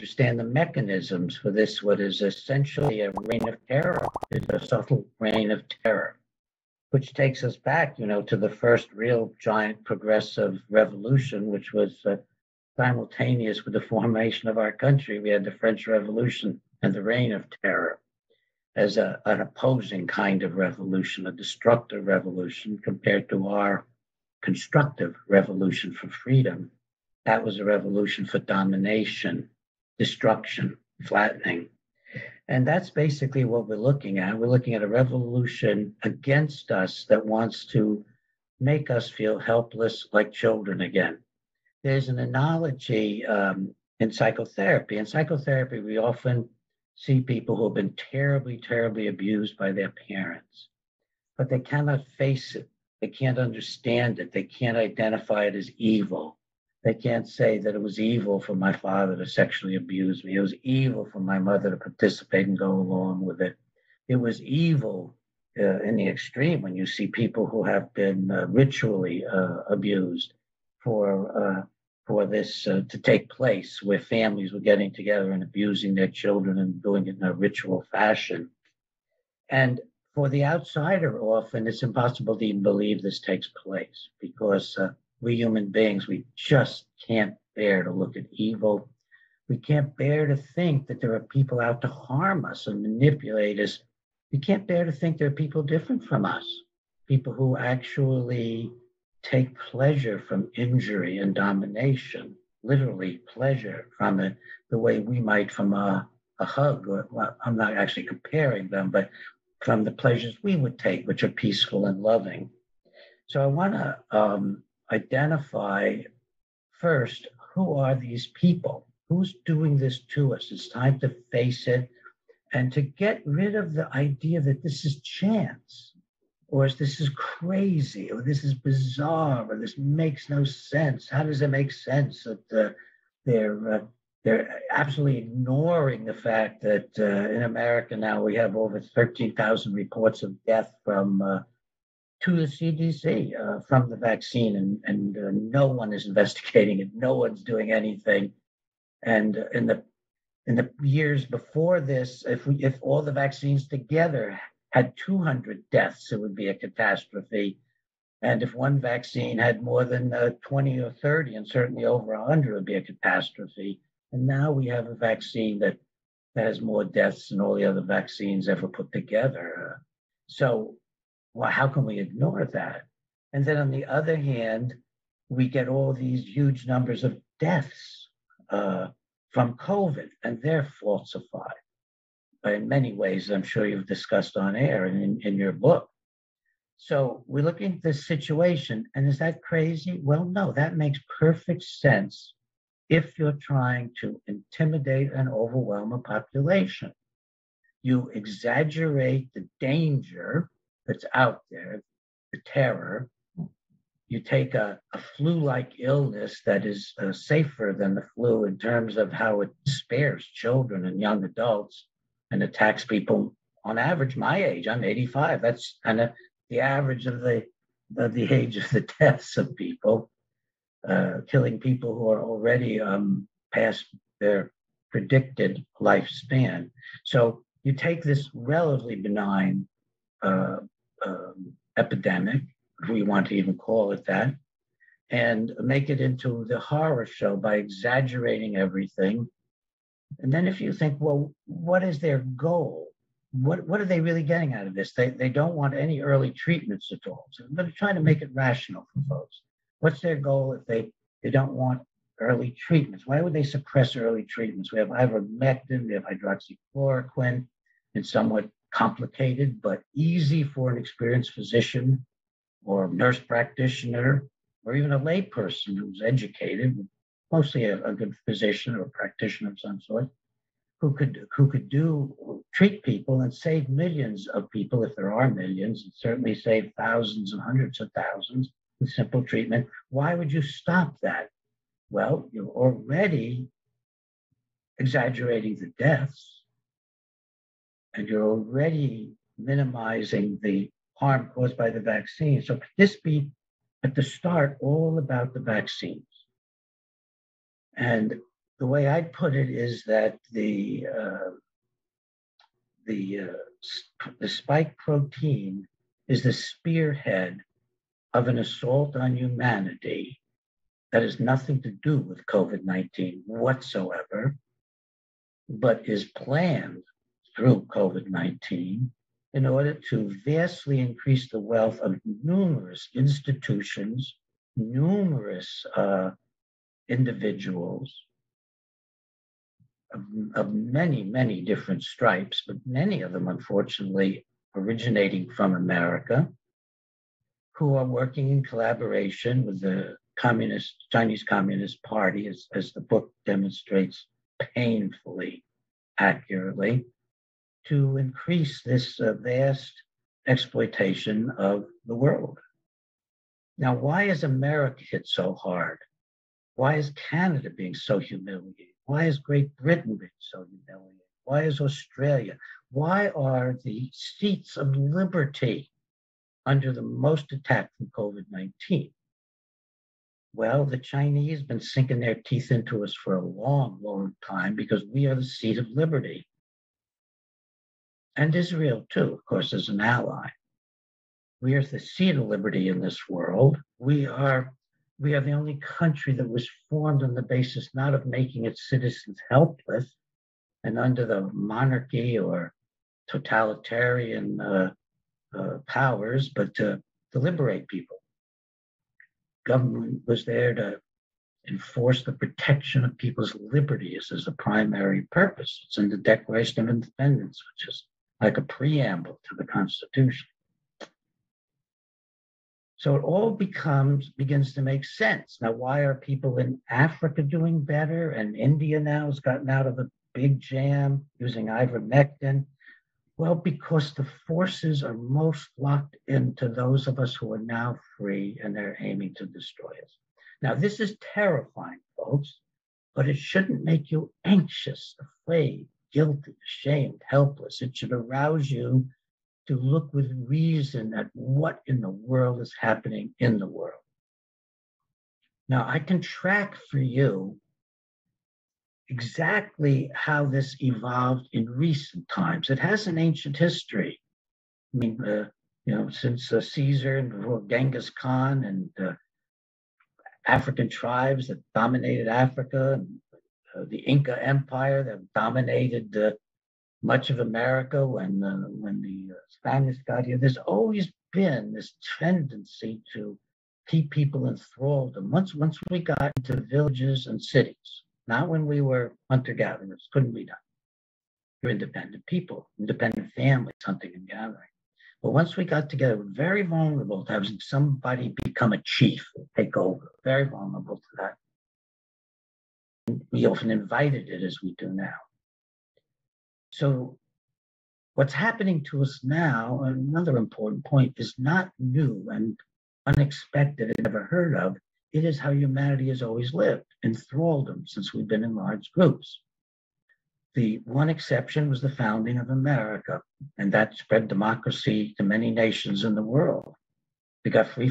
understand the mechanisms for this, what is essentially a reign of terror. It's a subtle reign of terror, which takes us back, to the first real giant progressive revolution, which was simultaneous with the formation of our country. We had the French Revolution and the Reign of Terror as an opposing kind of revolution, a destructive revolution compared to our constructive revolution for freedom. That was a revolution for domination, destruction, flattening. And that's basically what we're looking at. We're looking at a revolution against us that wants to make us feel helpless like children again. There's an analogy in psychotherapy. In psychotherapy, we often see people who have been terribly, terribly abused by their parents, but they cannot face it. They can't understand it. They can't identify it as evil. They can't say that it was evil for my father to sexually abuse me. It was evil for my mother to participate and go along with it. It was evil in the extreme when you see people who have been ritually abused for this to take place, where families were getting together and abusing their children and doing it in a ritual fashion. And for the outsider, often it's impossible to even believe this takes place because we human beings, we just can't bear to look at evil. We can't bear to think that there are people out to harm us and manipulate us. We can't bear to think there are people different from us, people who actually take pleasure from injury and domination, literally pleasure from it, the way we might from a hug. Well, I'm not actually comparing them, but from the pleasures we would take, which are peaceful and loving. So I want to identify first, who are these people? Who's doing this to us? It's time to face it and to get rid of the idea that this is chance, or this is crazy, or this is bizarre, or this makes no sense. How does it make sense that they're absolutely ignoring the fact that in America now we have over 13,000 reports of death from to the CDC from the vaccine, and no one is investigating it. No one's doing anything. And in the years before this, if all the vaccines together had 200 deaths, it would be a catastrophe. And if one vaccine had more than 20 or 30, and certainly over 100, it would be a catastrophe. And now we have a vaccine that has more deaths than all the other vaccines ever put together. So how can we ignore that? And then on the other hand, we get all these huge numbers of deaths from COVID, and they're falsified in many ways. I'm sure you've discussed on air and in your book. So we're looking at this situation, and is that crazy? Well, no, that makes perfect sense if you're trying to intimidate and overwhelm a population. You exaggerate the danger that's out there, the terror. You take a flu-like illness that is safer than the flu in terms of how it spares children and young adults and attacks people on average my age. I'm 85. That's kind of the average of the age of the deaths of people, killing people who are already past their predicted lifespan. So you take this relatively benign epidemic, if we want to even call it that, and make it into the horror show by exaggerating everything. And then if you think, well, what is their goal? What are they really getting out of this? They don't want any early treatments at all. So they're trying to make it rational for folks. What's their goal if they don't want early treatments? Why would they suppress early treatments? We have ivermectin, we have hydroxychloroquine. It's somewhat complicated, but easy for an experienced physician or nurse practitioner, or even a layperson who's educated, mostly a good physician or practitioner of some sort, who could treat people and save millions of people, if there are millions, and certainly save thousands and hundreds of thousands with simple treatment. Why would you stop that? Well, you're already exaggerating the deaths, and you're already minimizing the harm caused by the vaccine. So could this be, at the start, all about the vaccines? And The way I'd put it is that the, the spike protein is the spearhead of an assault on humanity that has nothing to do with COVID-19 whatsoever, but is planned through COVID-19 in order to vastly increase the wealth of numerous institutions, numerous individuals of many, many different stripes, but many of them, unfortunately, originating from America, who are working in collaboration with the Chinese Communist Party, as the book demonstrates painfully accurately, to increase this vast exploitation of the world. Now, why is America hit so hard? Why is Canada being so humiliated? Why is Great Britain being so humiliated? Why is Australia? Why are the seats of liberty under the most attack from COVID-19? Well, the Chinese have been sinking their teeth into us for a long, long time because we are the seat of liberty. And Israel, too, of course, is an ally. We are the seat of liberty in this world. We are the only country that was formed on the basis not of making its citizens helpless and under the monarchy or totalitarian powers, but to liberate people. Government was there to enforce the protection of people's liberties as a primary purpose. It's in the Declaration of Independence, which is like a preamble to the Constitution. So it all begins to make sense. Now, why are people in Africa doing better? And India now has gotten out of a big jam using ivermectin. Well, because the forces are most locked into those of us who are now free, and they're aiming to destroy us. Now, this is terrifying, folks, but it shouldn't make you anxious, afraid, guilty, ashamed, helpless. It should arouse you to look with reason at what in the world is happening in the world. Now, I can track for you exactly how this evolved in recent times. It has an ancient history. I mean, since Caesar and Genghis Khan and African tribes that dominated Africa, and the Inca Empire that dominated much of America when the Spanish got here. There's always been this tendency to keep people enthralled. And once we got into villages and cities, not when we were hunter-gatherers, couldn't be done. You're independent people, independent families, hunting and gathering. But once we got together, we're very vulnerable to having somebody become a chief and take over. Very vulnerable to that. And we often invited it as we do now. So what's happening to us now, another important point, is not new and unexpected and never heard of. It is how humanity has always lived, in thraldom, since we've been in large groups. The one exception was the founding of America, and that spread democracy to many nations in the world. We got free